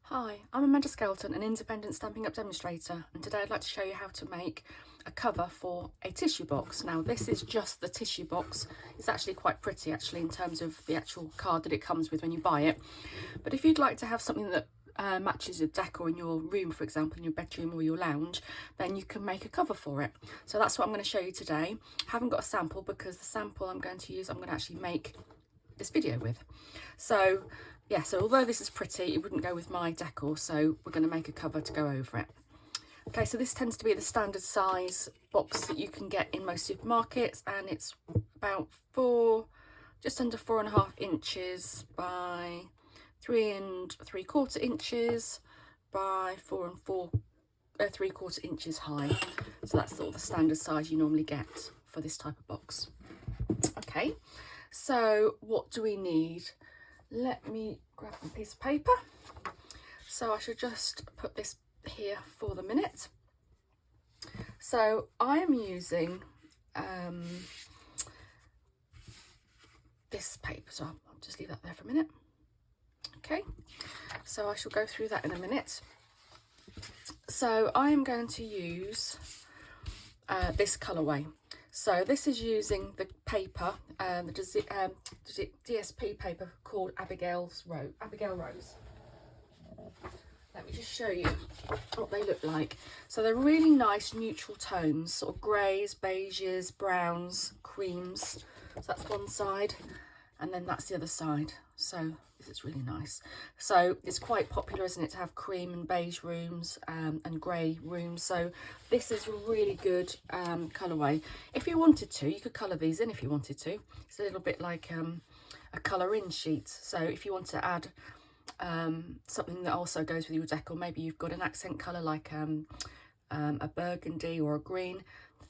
Hi, I'm Amanda Skelton, an independent Stampin' Up demonstrator, and today I'd like to show you how to make a cover for a tissue box. Now this is just the tissue box. It's actually quite pretty in terms of the actual card that it comes with when you buy it. But if you'd like to have something that matches your decor in your room, for example, in your bedroom or your lounge, then you can make a cover for it. So that's what I'm going to show you today. I haven't got a sample because the sample I'm going to use, I'm going to actually make this video with. So yeah, so although this is pretty, it wouldn't go with my decor, so we're going to make a cover to go over it. Okay, so this tends to be the standard size box that you can get in most supermarkets, and it's about just under 4.5 inches by 3 3/4 inches by 4 3/4 inches high. So that's sort of the standard size you normally get for this type of box. Okay, so what do we need? Let me grab a piece of paper. So I should just put this here for the minute. So I am using this paper, so I'll just leave that there for a minute. Okay, so I shall go through that in a minute. So I am going to use this colourway. So this is using the paper, the DSP paper called Abigail Rose. Let me just show you what they look like. So they're really nice neutral tones, sort of greys, beiges, browns, creams. So that's one side, and then that's the other side. So this is really nice. So it's quite popular, isn't it, to have cream and beige rooms and grey rooms. So this is a really good colourway. If you wanted to, you could colour these in if you wanted to. It's a little bit like a colour in sheet. So if you want to add something that also goes with your decor, maybe you've got an accent colour like a burgundy or a green,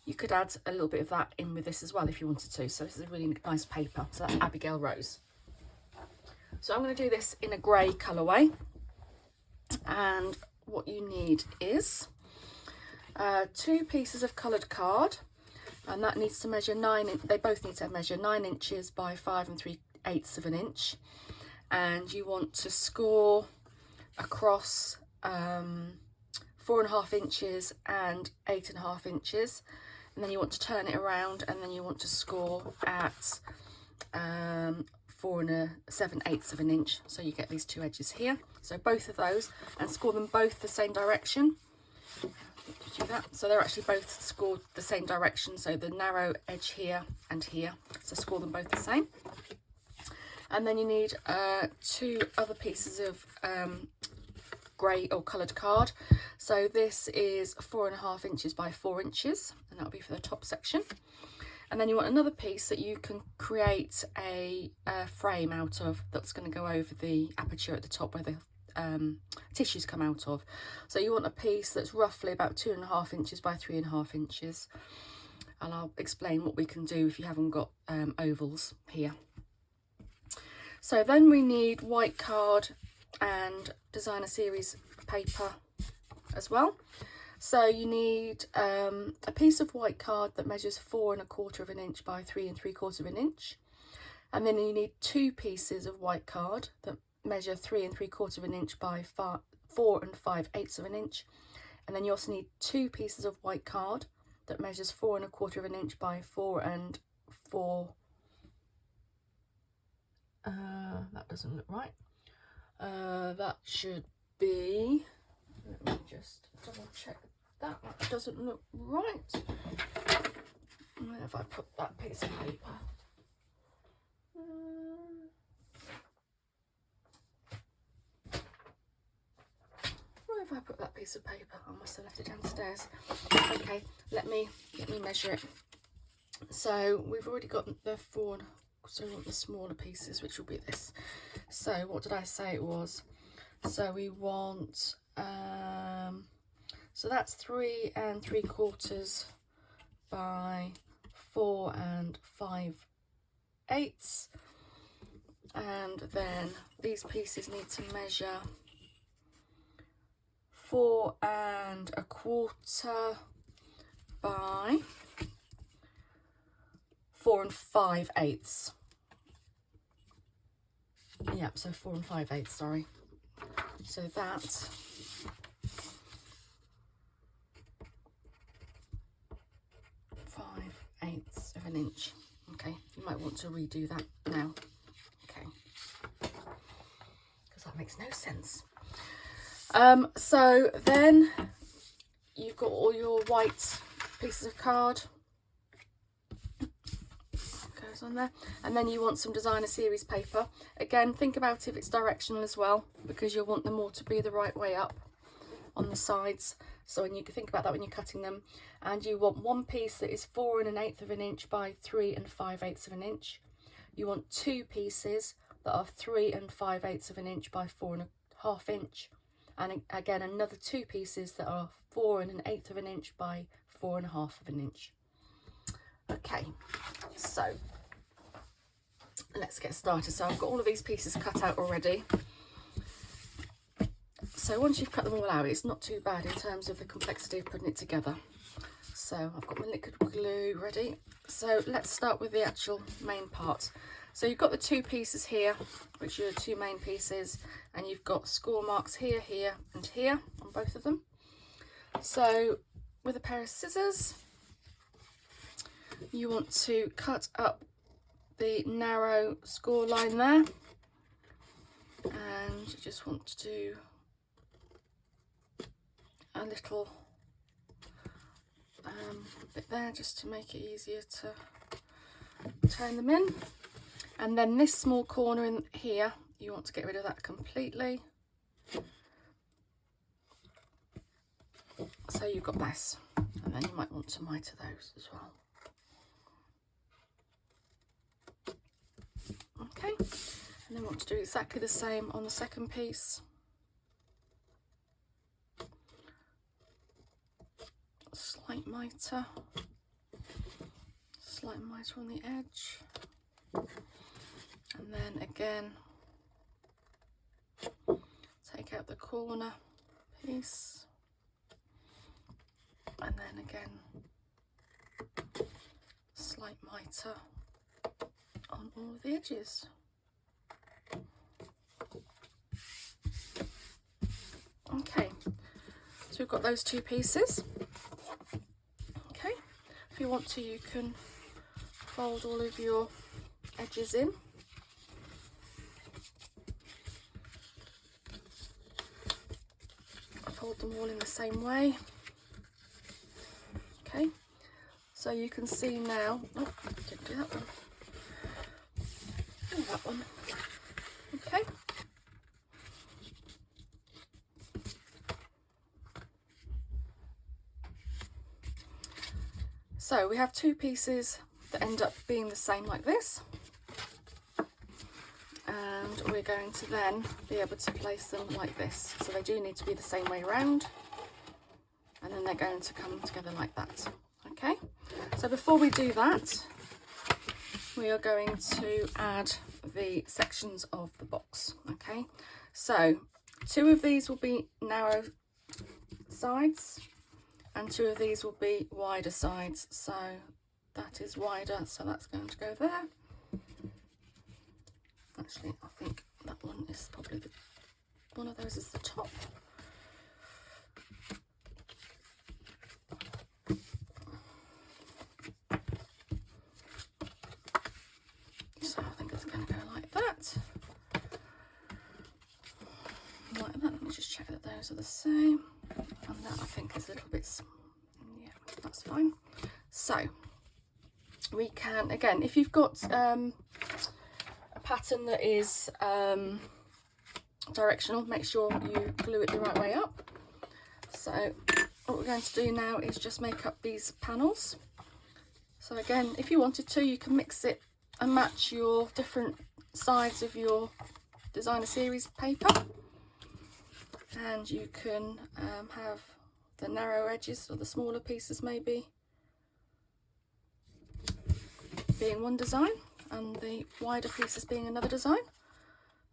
you could add a little bit of that in with this as well if you wanted to. So this is a really nice paper. So that's Abigail Rose. So I'm going to do this in a grey colourway, and what you need is 2 pieces of coloured card, and that needs to measure they both need to measure 9 inches by 5 3/8 of an inch, and you want to score across 4.5 inches and 8.5 inches, and then you want to turn it around, and then you want to score at 4 7/8 of an inch. So you get these 2 edges here. So both of those, and score them both the same direction. Do that. So they're actually both scored the same direction. So the narrow edge here and here. So score them both the same. And then you need 2 other pieces of grey or coloured card. So this is 4.5 inches by 4 inches, and that'll be for the top section. And then you want another piece that you can create a frame out of, that's going to go over the aperture at the top where the tissues come out of. So you want a piece that's roughly about 2.5 inches by 3.5 inches. And I'll explain what we can do if you haven't got ovals here. So then we need white card and designer series paper as well. So you need a piece of white card that measures 4.25 of an inch by 3 3/4 of an inch, and then you need 2 pieces of white card that measure 3 3/4 of an inch by 4 5/8 of an inch, and then you also need 2 pieces of white card that measures 4.25 of an inch by 4 4. That doesn't look right. That should be. Let me just double check that. That doesn't look right. Where have I put that piece of paper? Where have I put that piece of paper? I must have left it downstairs. Okay, let me measure it. So we've already got the 4, so we want the smaller pieces, which will be this. So what did I say it was? So we want so that's 3 3/4 by 4 5/8, and then these pieces need to measure 4 1/4 by 4 5/8. Yep, so 4 5/8, sorry. So that 5/8 of an inch. Okay, you might want to redo that now. Okay, because that makes no sense. So then you've got all your white pieces of card. Goes on there. And then you want some designer series paper. Again, think about if it's directional as well, because you'll want them all to be the right way up on the sides. So when you can think about that when you're cutting them. And you want one piece that is 4 1/8 of an inch by 3 5/8 of an inch. You want two pieces that are 3 5/8 of an inch by 4 1/2 inch. And again, another two pieces that are 4 1/8 of an inch by 4 1/2 of an inch. Okay, so let's get started. So I've got all of these pieces cut out already. So once you've cut them all out, it's not too bad in terms of the complexity of putting it together. So I've got my liquid glue ready. So let's start with the actual main part. So you've got the two pieces here, which are the two main pieces, and you've got score marks here, here, and here on both of them. So with a pair of scissors, you want to cut up the narrow score line there, and you just want to do a little bit there just to make it easier to turn them in. And then this small corner in here, you want to get rid of that completely. So you've got this, and then you might want to miter those as well. Okay, and then want to do exactly the same on the second piece. Slight miter on the edge, and then again take out the corner piece, and then again slight miter on all of the edges. Okay, so we've got those two pieces. Okay, if you want to, you can fold all of your edges in. Fold them all in the same way. Okay, so you can see now, oh, didn't do that one. Do that one. Okay. So we have two pieces that end up being the same like this, and we're going to then be able to place them like this. So they do need to be the same way around, and then they're going to come together like that. Okay, so before we do that, we are going to add the sections of the box. Okay, so two of these will be narrow sides and two of these will be wider sides. So that is wider, so that's going to go there. Actually, I think that one is probably one of those is the top. So I think it's going to go like that. Like that. Let me just check that those are the same. And that I think is a little bit, yeah, that's fine. So we can, again, if you've got a pattern that is directional, make sure you glue it the right way up. So what we're going to do now is just make up these panels. So again, if you wanted to, you can mix it and match your different sides of your designer series paper, and you can have the narrow edges or the smaller pieces maybe being one design and the wider pieces being another design.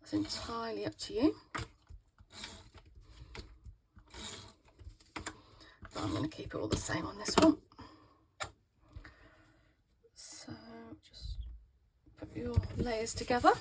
That's entirely up to you, but I'm going to keep it all the same on this one. So just put your layers together.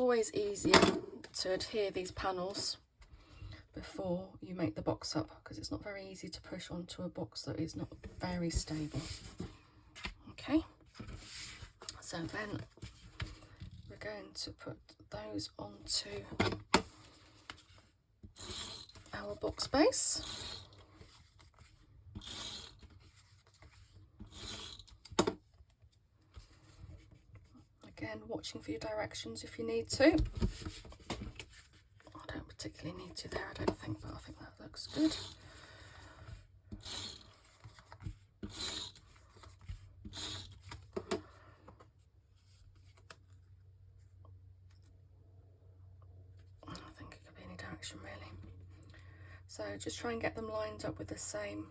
always easier to adhere these panels before you make the box up, because it's not very easy to push onto a box that is not very stable. Okay, so then we're going to put those onto our box base. Again, watching for your directions if you need to. I don't particularly need to there, I don't think, but I think that looks good. I think it could be any direction really. So just try and get them lined up with the same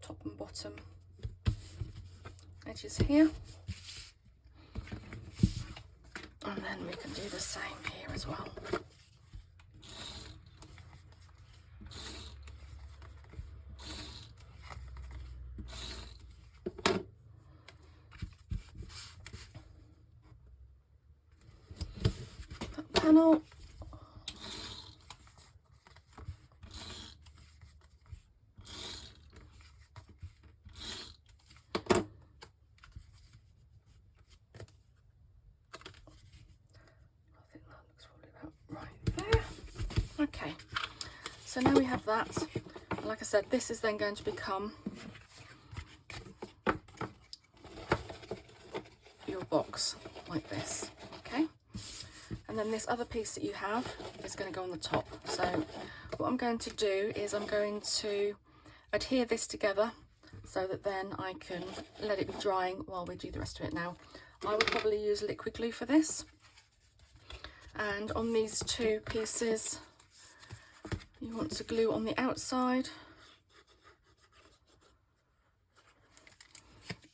top and bottom edges here. And then we can do the same here as well. That panel. Okay, so now we have that. Like I said, this is then going to become your box like this, okay? And then this other piece that you have is going to go on the top. So what I'm going to do is I'm going to adhere this together so that then I can let it be drying while we do the rest of it. Now, I would probably use liquid glue for this. And on these two pieces, you want to glue on the outside,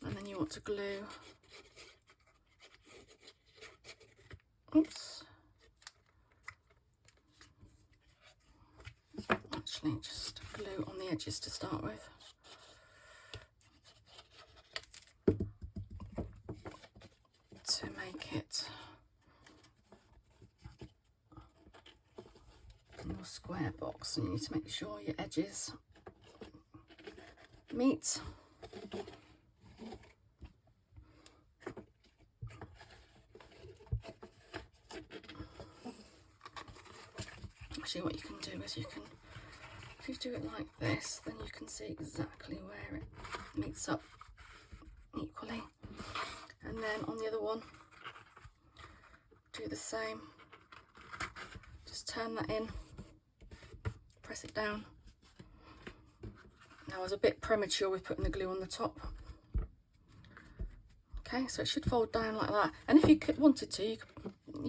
and then you want to glue, oops, actually just glue on the edges to start with. To make it your square box, and you need to make sure your edges meet. Actually, what you can do is you can, if you do it like this, then you can see exactly where it meets up equally. And then on the other one, do the same. Just turn that in, press it down. Now I was a bit premature with putting the glue on the top. Okay, so it should fold down like that. And if you wanted to, you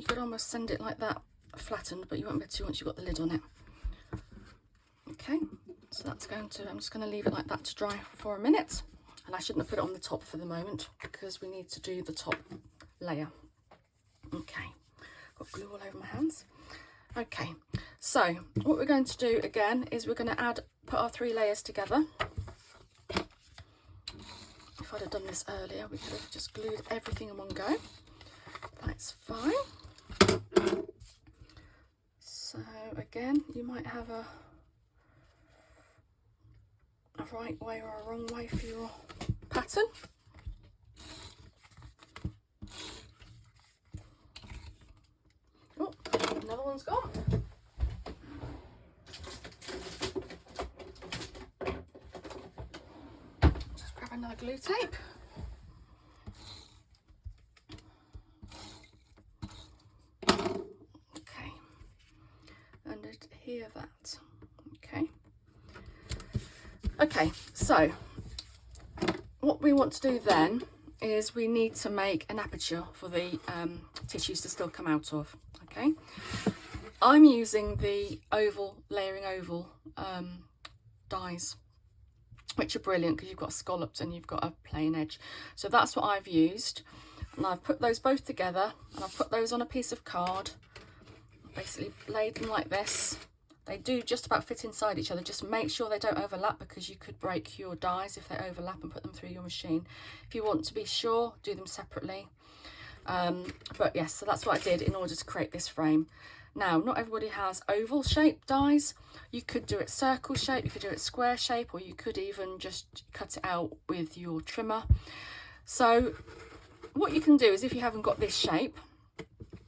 could almost send it like that, flattened, but you won't be able to once you've got the lid on it. Okay, so that's going to, I'm just going to leave it like that to dry for a minute. And I shouldn't have put it on the top for the moment because we need to do the top layer. Okay, got glue all over my hands. Okay, so what we're going to do again is we're going to put our 3 layers together. If I'd have done this earlier, we could have just glued everything in one go. That's fine. So again, you might have a right way or a wrong way for your pattern. Oh, another one's gone. Just grab another glue tape. Okay, and adhere that. Okay. Okay, so what we want to do then is we need to make an aperture for the tissues to still come out of. Okay, I'm using the layering oval dies, which are brilliant because you've got scalloped and you've got a plain edge. So that's what I've used, and I've put those both together, and I've put those on a piece of card, basically laid them like this. They do just about fit inside each other. Just make sure they don't overlap because you could break your dies if they overlap and put them through your machine. If you want to be sure, do them separately. But yes, so that's what I did in order to create this frame. Now, not everybody has oval shaped dies. You could do it circle shape, you could do it square shape, or you could even just cut it out with your trimmer. So what you can do is, if you haven't got this shape,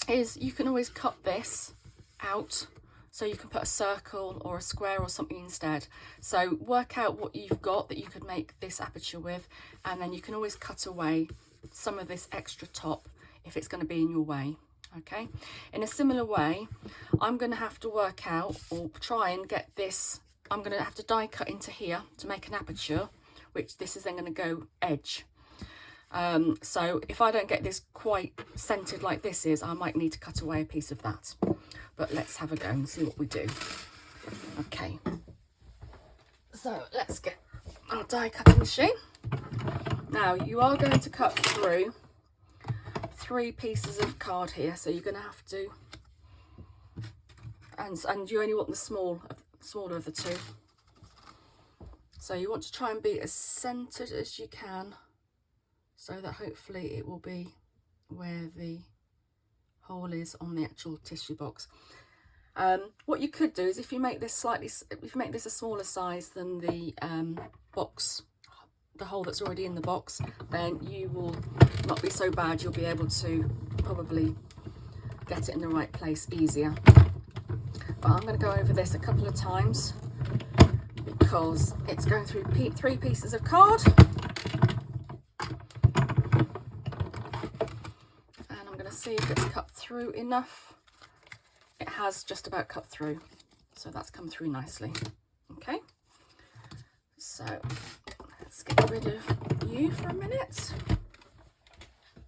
is you can always cut this out, so you can put a circle or a square or something instead. So work out what you've got that you could make this aperture with, and then you can always cut away some of this extra top if it's going to be in your way. Okay, in a similar way, I'm going to have to work out, or try and get this, I'm going to have to die cut into here to make an aperture, which this is then going to go edge. So if I don't get this quite centered like this is, I might need to cut away a piece of that. But let's have a go and see what we do. Okay, so let's get our die cutting machine. Now you are going to cut through 3 pieces of card here, so you're going to have to, and you only want the smaller of the 2. So you want to try and be as centered as you can, so that hopefully it will be where the hole is on the actual tissue box. What you could do is, if you make this a smaller size than the box, the hole that's already in the box, then you will not be so bad. You'll be able to probably get it in the right place easier. But I'm going to go over this a couple of times because it's going through 3 pieces of card, and I'm going to see if it's cut through enough. It has just about cut through, so that's come through nicely. Okay, so let's get rid of you for a minute.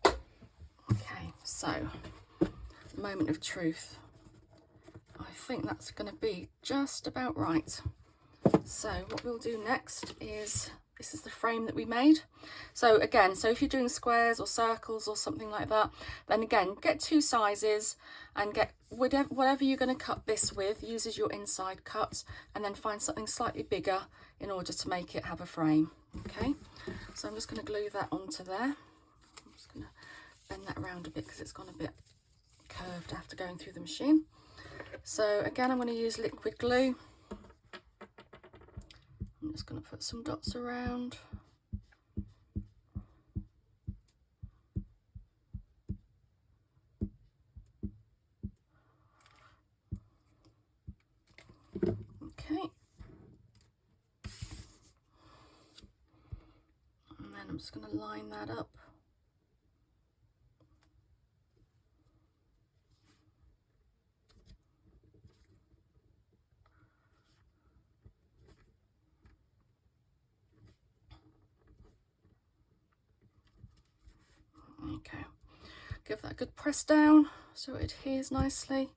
Okay, so moment of truth. I think that's going to be just about right. So what we'll do next is, this is the frame that we made. So again, so if you're doing squares or circles or something like that, then again, get 2 sizes and get whatever you're going to cut this with, uses your inside cut, and then find something slightly bigger in order to make it have a frame. Okay, so I'm just going to glue that onto there. I'm just going to bend that around a bit because it's gone a bit curved after going through the machine. So again, I'm going to use liquid glue. I'm just going to put some dots around. Okay. And then I'm just going to line that up. Okay, give that a good press down so it adheres nicely,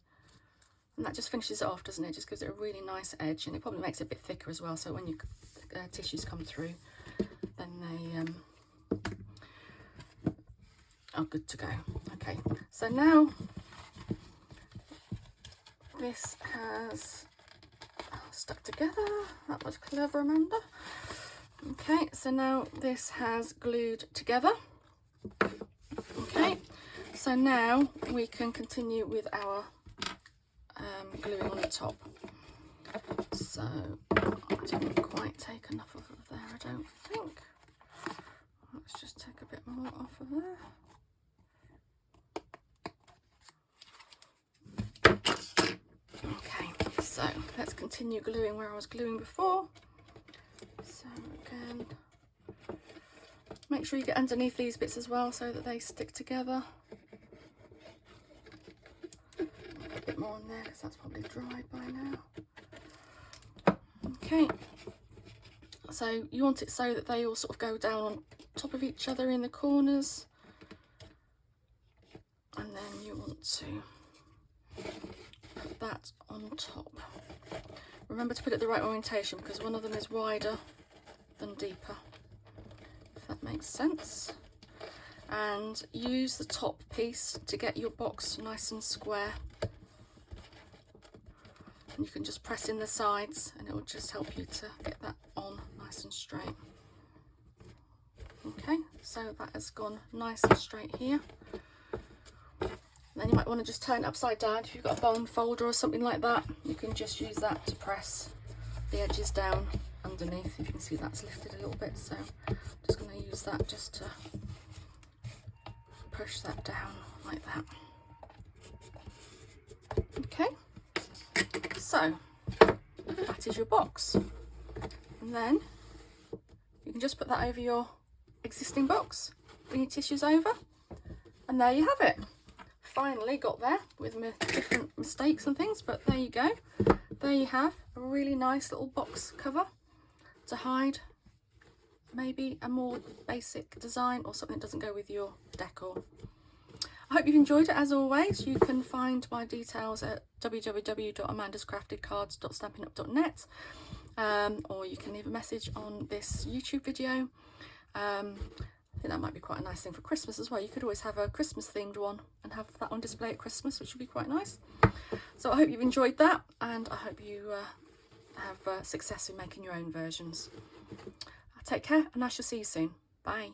and that just finishes it off, doesn't it? Just gives it a really nice edge, and it probably makes it a bit thicker as well, so when your tissues come through, then they are good to go. Okay, so now this has stuck together. That was clever, Amanda. Okay, so now this has glued together. Okay, so now we can continue with our gluing on the top. So I didn't quite take enough off of there, I don't think. Let's just take a bit more off of there. Okay, so let's continue gluing where I was gluing before. So again, make sure you get underneath these bits as well so that they stick together. A bit more on there because that's probably dried by now. Okay, so you want it so that they all sort of go down on top of each other in the corners, and then you want to put that on top. Remember to put it the right orientation because one of them is wider than deeper, if that makes sense. And use the top piece to get your box nice and square. And you can just press in the sides and it will just help you to get that on nice and straight. Okay, so that has gone nice and straight here. then you might want to just turn it upside down. If you've got a bone folder or something like that, you can just use that to press the edges down underneath. You can see that's lifted a little bit, so I'm just going to use that just to push that down like that. Okay, so that is your box, and then you can just put that over your existing box, bring your tissues over, and there you have it. Finally got there with my different mistakes and things, but there you go. There you have a really nice little box cover to hide maybe a more basic design or something that doesn't go with your decor. I hope you've enjoyed it. As always, you can find my details at www.amandascraftedcards.stampinup.net, or you can leave a message on this YouTube video. I think that might be quite a nice thing for Christmas as well. You could always have a Christmas themed one and have that on display at Christmas, which would be quite nice. So I hope you've enjoyed that, and I hope you have success in making your own versions. Take care, and I shall see you soon. Bye.